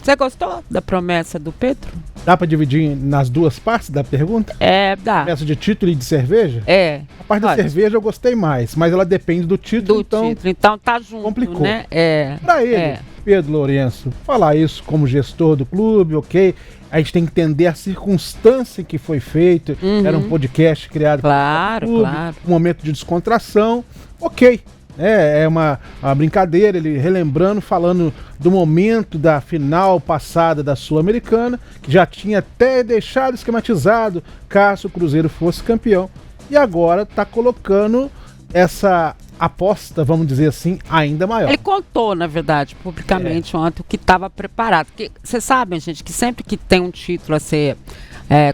Você gostou da promessa do Pedro? Dá para dividir nas duas partes da pergunta? Dá. Promessa de título e de cerveja? A parte da cerveja eu gostei mais, mas ela depende do título, então tá junto, complicou. Né? Para ele, Pedro Lourenço, falar isso como gestor do clube, ok? A gente tem que entender a circunstância em que foi feito. Era um podcast criado pelo clube, um momento de descontração, ok. É uma brincadeira, ele relembrando, falando do momento da final passada da Sul-Americana, que já tinha até deixado esquematizado caso o Cruzeiro fosse campeão. E agora está colocando essa aposta, vamos dizer assim, ainda maior. Ele contou, na verdade, publicamente ontem o que estava preparado. Porque vocês sabem, gente, que sempre que tem um título a ser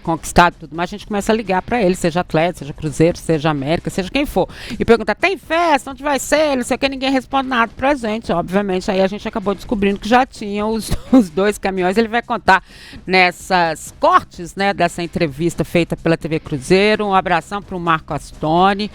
conquistado, tudo mais, a gente começa a ligar para ele, seja atleta, seja Cruzeiro, seja América, seja quem for, e perguntar, tem festa? Onde vai ser? Não sei o que, ninguém responde nada pra gente, obviamente. Aí a gente acabou descobrindo que já tinha os 2 caminhões. Ele vai contar nessas cortes, né, dessa entrevista feita pela TV Cruzeiro. Um abração pro Marco Astoni,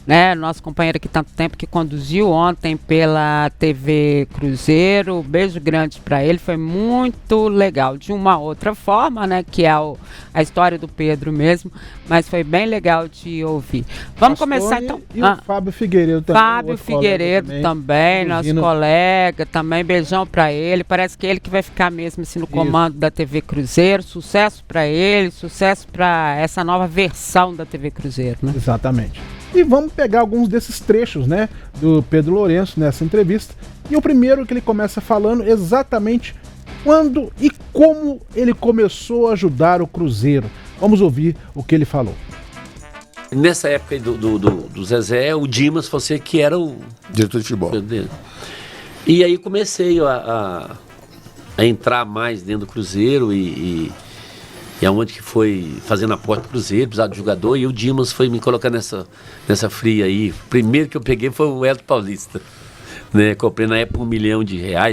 né, nosso companheiro aqui tanto tempo, que conduziu ontem pela TV Cruzeiro. Beijo grande para ele, foi muito legal, de uma outra forma, né, que é a história do Pedro mesmo, mas foi bem legal de ouvir. Vamos começar então. E o Fábio Figueiredo também. Fábio Figueiredo também, nosso colega, também, beijão para ele. Parece que ele que vai ficar mesmo assim no comando da TV Cruzeiro. Sucesso para ele, sucesso para essa nova versão da TV Cruzeiro, né? Exatamente. E vamos pegar alguns desses trechos, né, do Pedro Lourenço nessa entrevista. E o primeiro que ele começa falando exatamente quando e como ele começou a ajudar o Cruzeiro. Vamos ouvir o que ele falou. Nessa época do Zezé, o Dimas Fonseca, que era o diretor de futebol. E aí comecei a entrar mais dentro do Cruzeiro e aonde que foi fazendo aporte pro Cruzeiro, precisava de jogador, e o Dimas foi me colocar nessa fria aí. O primeiro que eu peguei foi o Elton Paulista, né? Comprei na época R$1 milhão,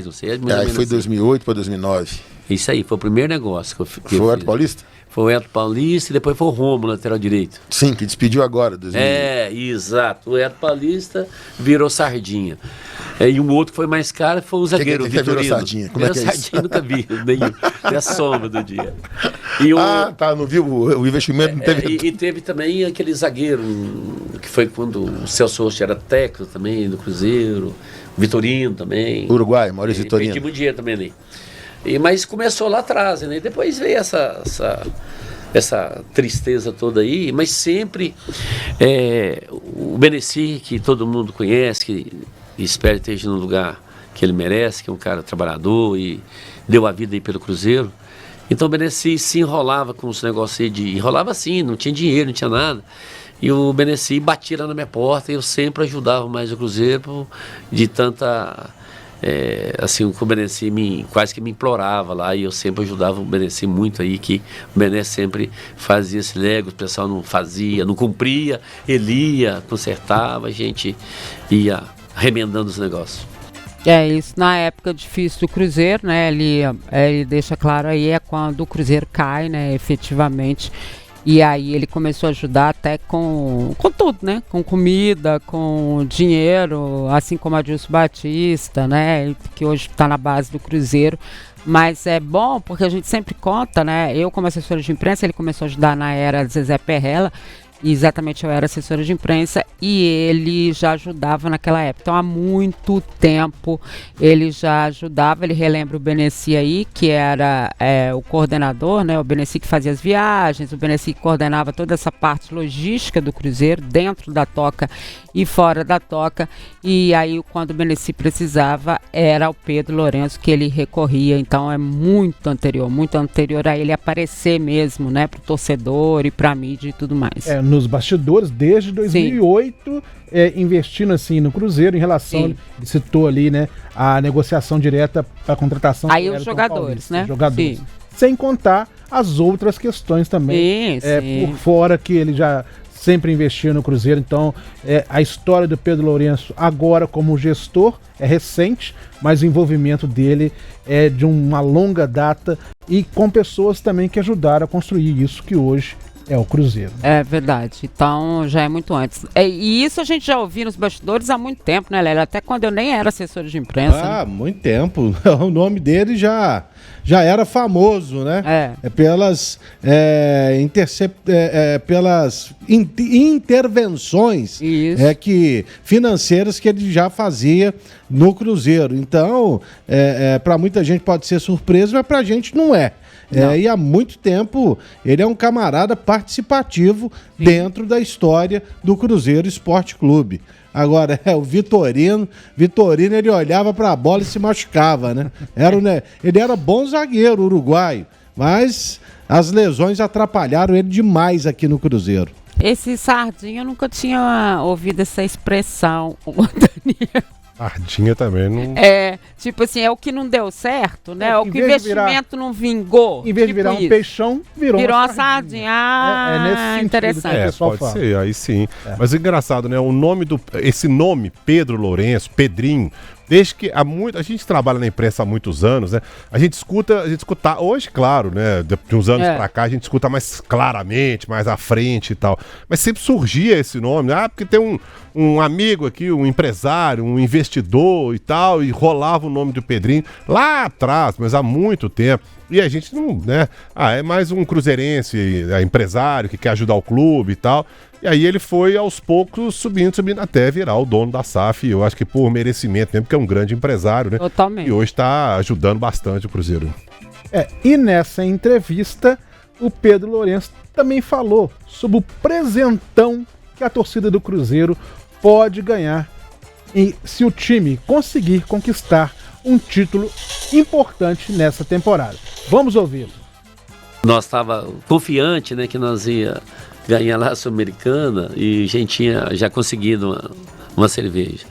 não sei. Foi 2008 para 2009. Isso aí, foi o primeiro negócio que eu fiz. Foi o Elton Paulista? Foi o Elton Paulista e depois foi o Romo, lateral direito. Sim, que despediu agora. 2008. Exato. O Elton Paulista virou Sardinha. E um outro que foi mais caro foi o zagueiro, o Vitorino. Virou Sardinha? Como é que é isso? Sardinha, nunca vi, nenhum. É a sombra do dia. Não viu? O investimento não teve... E teve também aquele zagueiro, que foi quando o Celso Rocha era técnico também, do Cruzeiro. O Vitorino também. Uruguai, Maurício Vitorino. Perdi muito dinheiro também ali. Mas começou lá atrás, né? Depois veio essa tristeza toda aí, mas sempre o Beneci, que todo mundo conhece, que espero que esteja no lugar que ele merece, que é um cara trabalhador e deu a vida aí pelo Cruzeiro. Então o Beneci se enrolava com os negócios aí enrolava assim, não tinha dinheiro, não tinha nada. E o Beneci batia lá na minha porta e eu sempre ajudava mais o Cruzeiro de tanta... assim, o Beneci quase que me implorava lá, e eu sempre ajudava o Beneci muito aí, que o Beneci sempre fazia esse lego, o pessoal não fazia, não cumpria, ele ia, consertava, a gente ia remendando os negócios. Isso na época difícil do Cruzeiro, né, ele deixa claro aí, é quando o Cruzeiro cai, né, efetivamente. E aí ele começou a ajudar até com tudo, né? Com comida, com dinheiro, assim como a Dilson Batista, né? Que hoje está na base do Cruzeiro. Mas é bom porque a gente sempre conta, né? Eu como assessora de imprensa, ele começou a ajudar na era Zezé Perrella. E exatamente, eu era assessora de imprensa e ele já ajudava naquela época. Então, há muito tempo ele já ajudava. Ele relembra o Beneci aí, que era o coordenador, né? O Beneci que fazia as viagens, o Beneci que coordenava toda essa parte logística do Cruzeiro, dentro da toca e fora da toca. E aí, quando o Beneci precisava, era o Pedro Lourenço que ele recorria. Então, é muito anterior a ele aparecer mesmo, né? Para o torcedor e para a mídia e tudo mais. Nos bastidores, desde 2008, investindo assim no Cruzeiro, em relação, ele citou ali, né, a negociação direta para a contratação. Aí os jogadores, né? Jogadores. Sim. Sem contar as outras questões também, por fora, que ele já sempre investiu no Cruzeiro. Então, a história do Pedro Lourenço agora como gestor é recente, mas o envolvimento dele é de uma longa data e com pessoas também que ajudaram a construir isso que hoje é o Cruzeiro. É verdade, então já é muito antes. E isso a gente já ouviu nos bastidores há muito tempo, né, Lélia? Até quando eu nem era assessora de imprensa. Muito tempo. O nome dele já já era famoso, né? Pelas intervenções financeiras que ele já fazia no Cruzeiro. Então, para muita gente pode ser surpresa, mas para a gente não é. E há muito tempo ele é um camarada participativo dentro da história do Cruzeiro Esporte Clube. Agora, o Vitorino, ele olhava para a bola e se machucava, né? Ele era bom zagueiro uruguaio, mas as lesões atrapalharam ele demais aqui no Cruzeiro. Esse Sardinha eu nunca tinha ouvido essa expressão, Daniel. Sardinha também não... Tipo assim, é o que não deu certo, né? O que o investimento não vingou. Em vez de virar um peixão, virou uma sardinha. Nesse sentido, interessante. Pode ser, aí sim. Mas é engraçado, né? Esse nome, Pedro Lourenço, Pedrinho, desde que a gente trabalha na imprensa há muitos anos, né? A gente escuta hoje, claro, né? De uns anos pra cá, a gente escuta mais claramente, mais à frente e tal. Mas sempre surgia esse nome, porque tem um amigo aqui, um empresário, um investidor e tal, e rolava o nome do Pedrinho lá atrás, mas há muito tempo. E a gente não, né? É mais um cruzeirense, empresário que quer ajudar o clube e tal. E aí ele foi aos poucos subindo até virar o dono da SAF. Eu acho que por merecimento mesmo, porque é um grande empresário, né? Totalmente. E hoje está ajudando bastante o Cruzeiro. E nessa entrevista, o Pedro Lourenço também falou sobre o presentão que a torcida do Cruzeiro pode ganhar se o time conseguir conquistar um título importante nessa temporada. Vamos ouvi-lo. Nós estava confiante, né, que nós ia ganhar lá a Sul-Americana e a gente tinha já conseguido uma cerveja.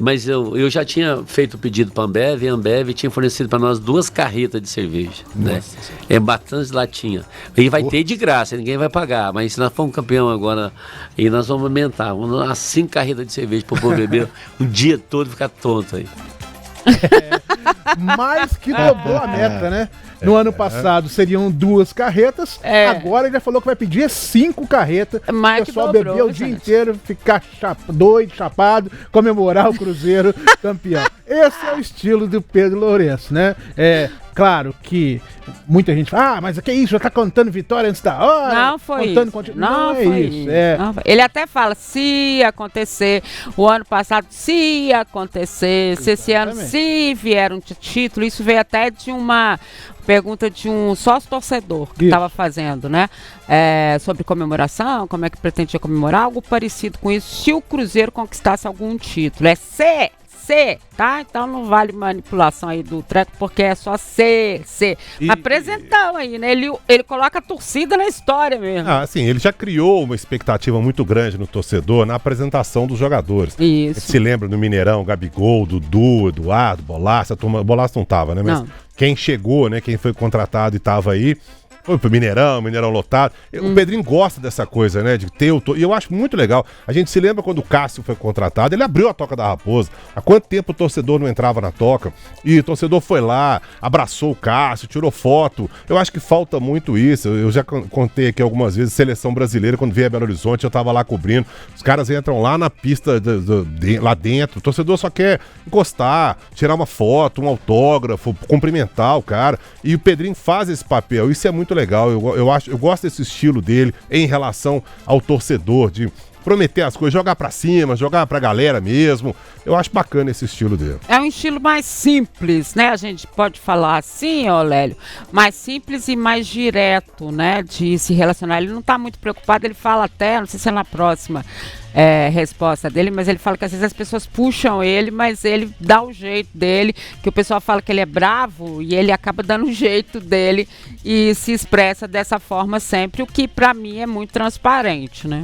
Mas eu já tinha feito o pedido para a Ambev e a Ambev tinha fornecido para nós 2 carretas de cerveja. Né? Bastante latinha. E vai ter de graça, ninguém vai pagar. Mas se nós formos campeão agora, e nós vamos aumentar. Vamos dar 5 carretas de cerveja para o povo beber o dia todo e ficar tonto aí. Mais que dobrou a meta, né? No ano passado seriam 2 carretas, agora ele já falou que vai pedir 5 carretas. O pessoal beber o dia inteiro, ficar doido, chapado, comemorar o Cruzeiro campeão. Esse é o estilo do Pedro Lourenço, né? Claro que muita gente fala, mas que isso, já tá contando vitória antes da hora. Não foi isso. Não é isso. Ele até fala, se acontecer, o ano passado, se acontecer, se esse ano, se vier um título, isso veio até de uma pergunta de um sócio-torcedor que estava fazendo, né? Sobre comemoração, como é que pretendia comemorar, algo parecido com isso, se o Cruzeiro conquistasse algum título. Tá? Então não vale manipulação aí do treco, porque é só C. Apresentão aí, né? Ele coloca a torcida na história mesmo. Sim, ele já criou uma expectativa muito grande no torcedor na apresentação dos jogadores. Isso. Se lembra do Mineirão, Gabigol, Dudu, Eduardo, Bolaça, a turma, Bolaça não tava, né? Mas quem chegou, né? Quem foi contratado e tava aí, foi pro Mineirão lotado. O Pedrinho gosta dessa coisa, né? De ter e eu acho muito legal. A gente se lembra quando o Cássio foi contratado, ele abriu a Toca da Raposa. Há quanto tempo o torcedor não entrava na Toca? E o torcedor foi lá, abraçou o Cássio, tirou foto. Eu acho que falta muito isso. Eu já contei aqui algumas vezes, seleção brasileira, quando veio a Belo Horizonte, eu tava lá cobrindo. Os caras entram lá na pista, lá dentro. O torcedor só quer encostar, tirar uma foto, um autógrafo, cumprimentar o cara. E o Pedrinho faz esse papel. Isso é muito legal, eu gosto desse estilo dele em relação ao torcedor, de prometer as coisas, jogar pra cima, jogar pra galera mesmo. Eu acho bacana esse estilo dele. É um estilo mais simples, né? A gente pode falar assim, Lélio, mais simples e mais direto, né? De se relacionar. Ele não tá muito preocupado, ele fala até, não sei se é na próxima resposta dele, mas ele fala que às vezes as pessoas puxam ele, mas ele dá o jeito dele, que o pessoal fala que ele é bravo e ele acaba dando o jeito dele e se expressa dessa forma sempre, o que pra mim é muito transparente, né?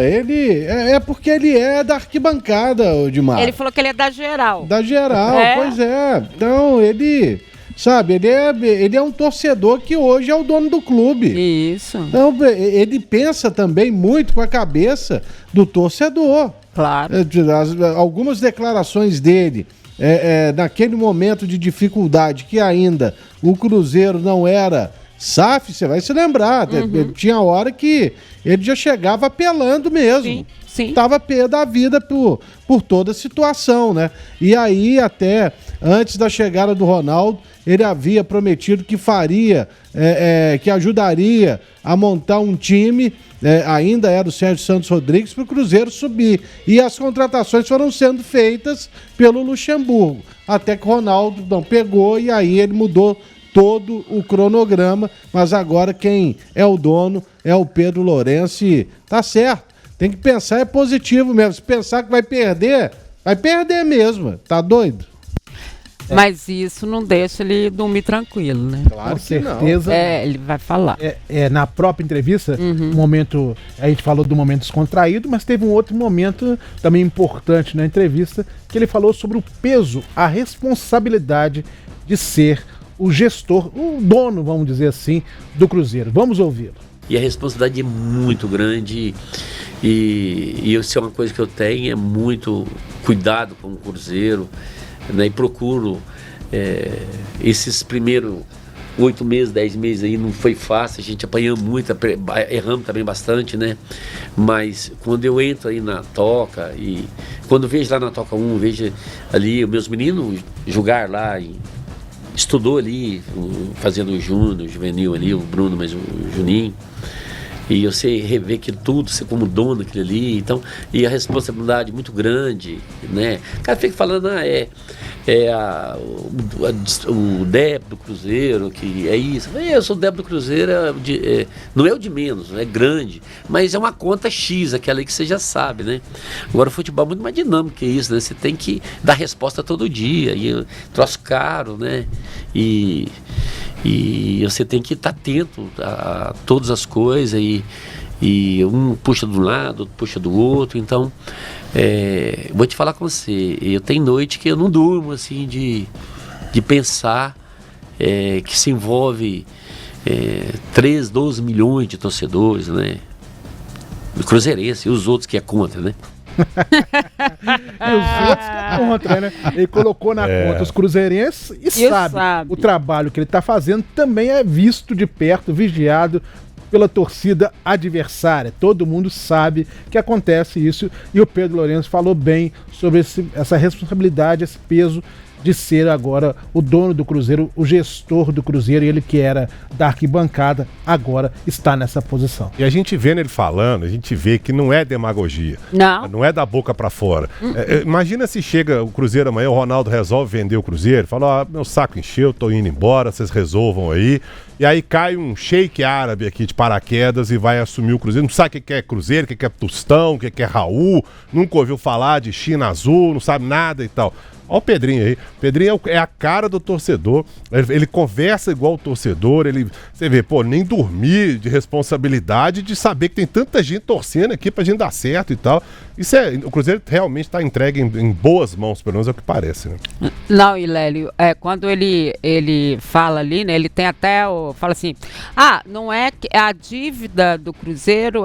Ele é porque ele é da arquibancada, Odimar. Ele falou que ele é da geral. Da geral, pois é. Então, ele... Sabe, ele é um torcedor que hoje é o dono do clube. Isso. Então, ele pensa também muito com a cabeça do torcedor. Claro. Algumas declarações dele, naquele momento de dificuldade que ainda o Cruzeiro não era SAF, você vai se lembrar. Tinha hora que ele já chegava apelando mesmo. Sim. Tava pé da vida por toda a situação, né? E aí, até antes da chegada do Ronaldo, ele havia prometido que faria, que ajudaria a montar um time, ainda era o Sérgio Santos Rodrigues, para o Cruzeiro subir. E as contratações foram sendo feitas pelo Luxemburgo, até que o Ronaldo não pegou e aí ele mudou todo o cronograma, mas agora quem é o dono é o Pedro Lourenço e tá certo. Tem que pensar, é positivo mesmo. Se pensar que vai perder mesmo. Tá doido? Mas isso não deixa ele dormir tranquilo, né? Claro, com certeza. Não. Ele vai falar. Na própria entrevista, um momento, a gente falou do momento descontraído, mas teve um outro momento também importante na entrevista, que ele falou sobre o peso, a responsabilidade de ser o gestor, o dono, vamos dizer assim, do Cruzeiro. Vamos ouvi-lo. E a responsabilidade é muito grande e isso é uma coisa que eu tenho, é muito cuidado com o Cruzeiro, né? E procuro, esses primeiros 8 meses, 10 meses aí não foi fácil, a gente apanhou muito, erramos também bastante, né? Mas quando eu entro aí na Toca e quando vejo lá na Toca 1, vejo ali os meus meninos jogar lá estudou ali, fazendo o Júnior, o Juvenil ali, o Bruno, mas o Juninho. E eu sei rever aquilo tudo, ser como dono daquilo ali, então, e a responsabilidade muito grande, né? O cara fica falando, o débito do Cruzeiro, que é isso. Eu sou o débito do Cruzeiro, não é o de menos, é grande, mas é uma conta X, aquela aí que você já sabe, né? Agora o futebol é muito mais dinâmico que isso, né? Você tem que dar resposta todo dia, e troço caro, né? E você tem que estar atento a todas as coisas e um puxa de um lado, outro puxa do outro. Então, vou te falar com você, eu tenho noite que eu não durmo assim de pensar que se envolve 13, 12 milhões de torcedores, né? Do Cruzeirense e os outros que é contra, né? E os outros que é contra, né? Ele colocou na conta os cruzeirenses e sabe o trabalho que ele está fazendo também é visto de perto, vigiado pela torcida adversária. Todo mundo sabe que acontece isso e o Pedro Lourenço falou bem sobre essa responsabilidade, esse peso de ser agora o dono do Cruzeiro, o gestor do Cruzeiro, e ele que era da arquibancada, agora está nessa posição. E a gente vendo ele falando, a gente vê que não é demagogia. Não é da boca pra fora. Imagina se chega o Cruzeiro amanhã, o Ronaldo resolve vender o Cruzeiro, fala, meu saco encheu, tô indo embora, vocês resolvam aí. E aí cai um sheik árabe aqui de paraquedas e vai assumir o Cruzeiro. Não sabe o que é Cruzeiro, o que é Tostão, o que é Raul, nunca ouviu falar de China Azul, não sabe nada e tal. Olha o Pedrinho aí. Pedrinho é a cara do torcedor. Ele conversa igual o torcedor. Você vê, nem dormir de responsabilidade de saber que tem tanta gente torcendo aqui pra gente dar certo e tal. O Cruzeiro realmente está entregue em boas mãos, pelo menos é o que parece, né? Não, Ilélio, quando ele fala ali, né? Ele tem até fala assim, não é que a dívida do Cruzeiro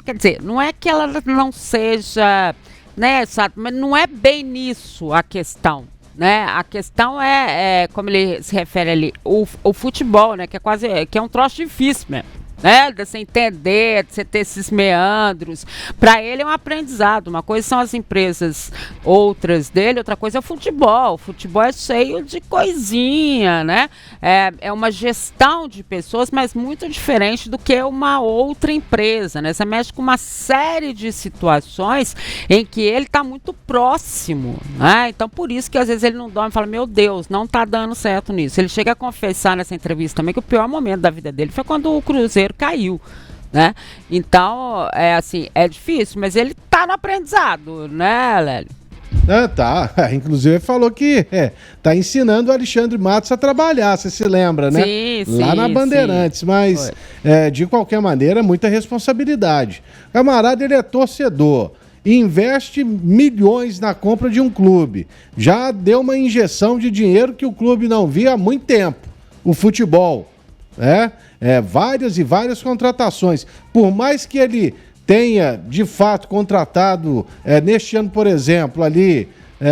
quer dizer, não é que ela não seja, né, sabe, mas não é bem nisso a questão, né? A questão como ele se refere ali, o futebol, né, que é um troço difícil mesmo, né, de você entender, de você ter esses meandros. Para ele é um aprendizado. Uma coisa são as empresas outras dele, outra coisa é o futebol. O futebol é cheio de coisinha, né? É uma gestão de pessoas, mas muito diferente do que uma outra empresa, né? Você mexe com uma série de situações em que ele está muito próximo, né? Então, por isso que às vezes ele não dorme e fala, meu Deus, não está dando certo nisso. Ele chega a confessar nessa entrevista também que o pior momento da vida dele foi quando o Cruzeiro caiu, né? Então, é difícil, mas ele tá no aprendizado, né, Lélio? Tá. Inclusive falou que tá ensinando o Alexandre Matos a trabalhar, você se lembra, né? Sim, lá na Bandeirantes, sim. Mas de qualquer maneira, muita responsabilidade. O camarada, ele é torcedor, investe milhões na compra de um clube, já deu uma injeção de dinheiro que o clube não via há muito tempo, o futebol, né? Várias e várias contratações. Por mais que ele tenha, de fato, contratado, neste ano, por exemplo, ali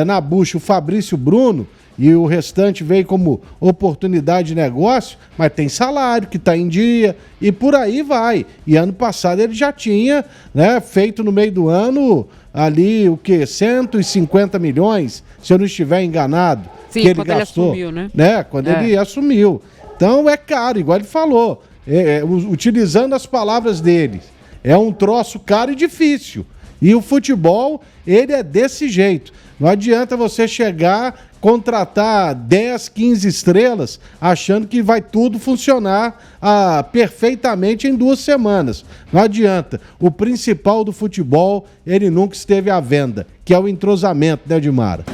na bucha, o Fabrício Bruno, e o restante veio como oportunidade de negócio, mas tem salário que está em dia e por aí vai. E ano passado ele já tinha, né, feito no meio do ano ali, 150 milhões, se eu não estiver enganado. Sim, que ele gastou. Ele assumiu, né? Quando ele assumiu. Então é caro, igual ele falou. Utilizando as palavras dele. É um troço caro e difícil. E o futebol, ele é desse jeito. Não adianta você chegar, contratar 10, 15 estrelas, achando que vai tudo funcionar perfeitamente em 2 semanas. Não adianta. O principal do futebol, ele nunca esteve à venda, que é o entrosamento, né, Edmara?